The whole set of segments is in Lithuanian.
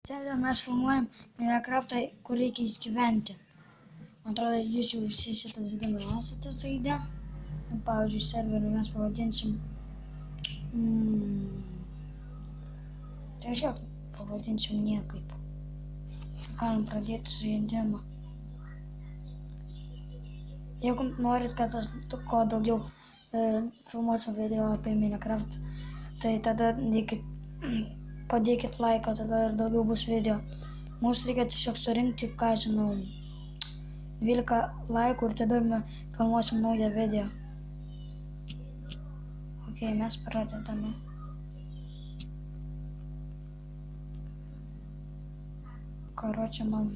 Šiandien mes filmuojam Minecraftą, kur reikia įgyventi. Man atrodo, jūs jau visi šitą žaidimą esate žaidę. Pavyzdžiui, serverį mes pavadinsim... Tiesiog pavadinsim niekaip. Galim pradėti žaidimą. Jeigu norit, kad aš kuo daugiau filmuosiu video apie Minecraft, tai tada padėkit laiką, tada ir daugiau bus video. Mums reikia tiesiog surinkti, ką žinau, 12 laikų ir tada filmuosim naują video. Ok, mes pradedame. Karočią man.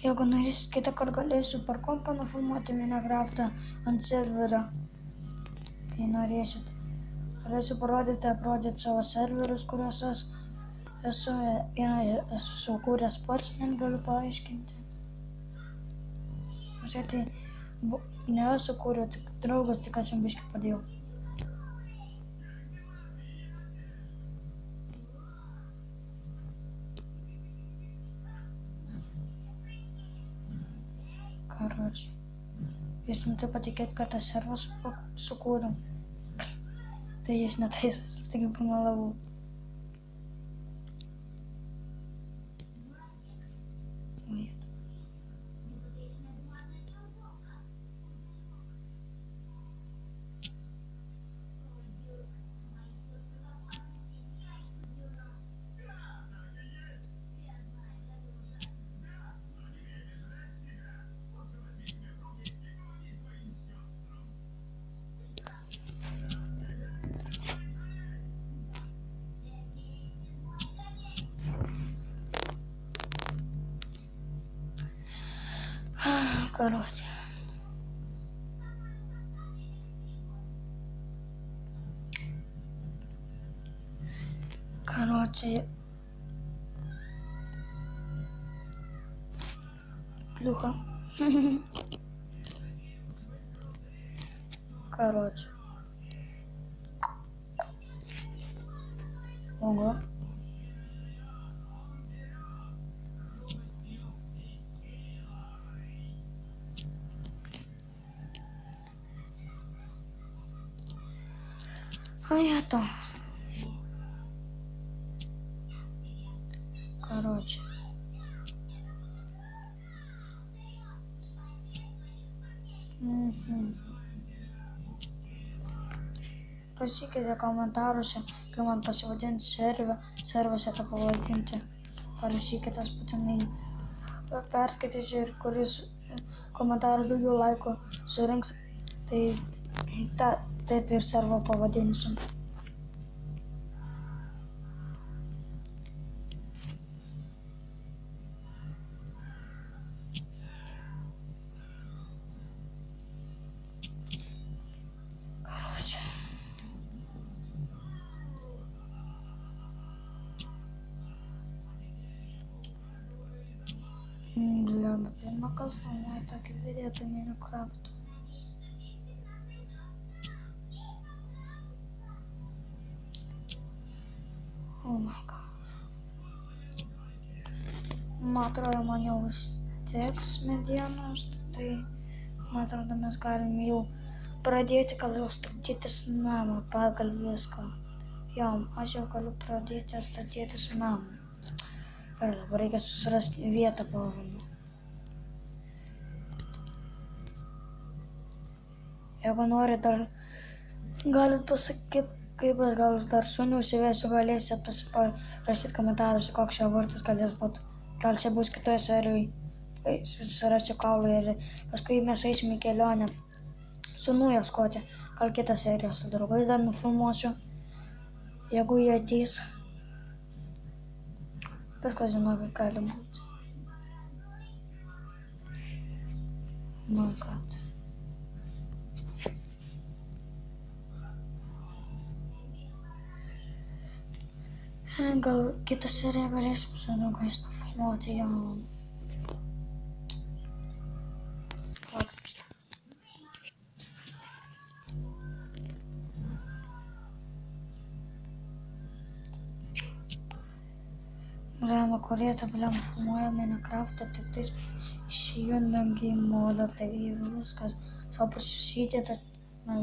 Jeigu norėsit, kitą kartą galėsiu per kompą nufilmuoti Minecraftą ant serverio. Jei norėsit. Galėsiu aprodyti savo serverius, kuriuos esu sukūręs pats, net galiu paaiškinti. Tai ne aš sukūriau, tik draugas, tik aš jam biškį padėjau. Karočią. Jūs rimtai patikėt, kad aš servą sukūriau. Tai jis netaisas, taigi pamelavau. Короче. Плюха. Короче. Ого. Понятно. Короче. Rašykite komentaruose, kai man pasivadinti servose tą pavadinti. Parašykite, aš būtinai perskaitysiu ir kuris komentaras daugiau laiko surinks, tai taip ir servą pavadinsim. Blemba, pirmą kartą filmuoju tokį video apie Minecraft. Oh my god. Man atrodo, man jau užteks medienos, tai man atrodo, mes galim jau pradėti, kad jau statytis namą pagal viską. Jo, aš jau galiu pradėti statytis namą. Gerai, dabar reikia susirasti vietą pavadinimą. Jeigu nori dar, galit pasakyti, kaip aš gal dar šunį užsivesiu, galėsit pasirašyti komentaruose, koks šio vardas galės būti. Gal čia bus kitoje serijoje, susirasiu kaulą ir paskui mes eisime į kelionę šunų ieškoti. Gal kitą seriją su draugais dar nufilmuosiu, jeigu jie ateis. Viskas žinokit gali būti. Man kad. Gal kitą seriją galėsim su draugais nufilmuoti jau. Blemba, Korėta, blemba, filmuoja Minecraftą, tik tais išjungiam game modą, tai viskas, savo pasisydėta,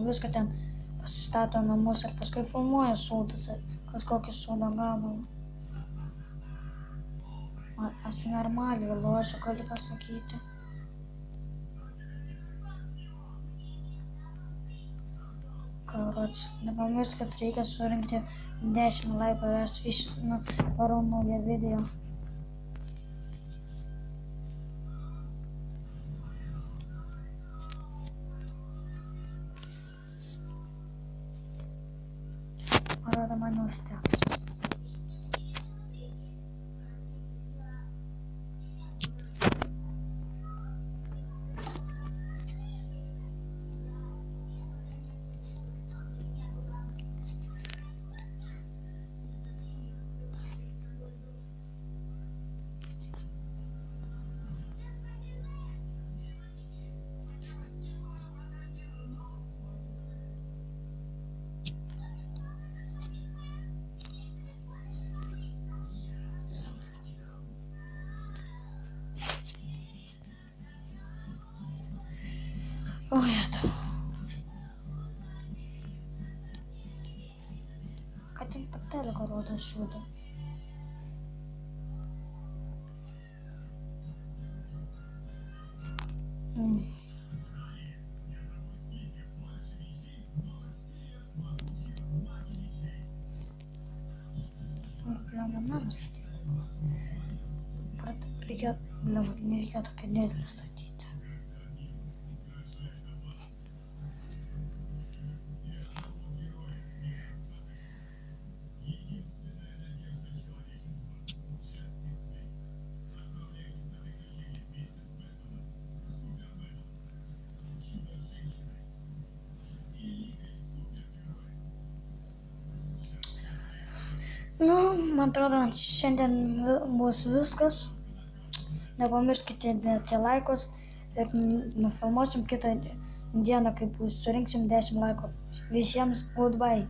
viską ten pasistato namus ir paskui filmuoja sūdas, kažkokį sūdo gabalą. Aš tai normaliai lošiu, galiu pasakyti. Karoč, nepamiršk, kad reikia surinkti 10 laikų ir aš varau naują video. Atrodo, man užteks. O Jetu. Ką ten patelė rodo šūdą? Blemba, namas. Nereikia tokia nedidelė statyti. Man atrodo, šiandien bus viskas. Nepamirškite dėti laikus ir nufilmuosim kitą dieną, kai surinksim 10 laikų. Visiems goodbye.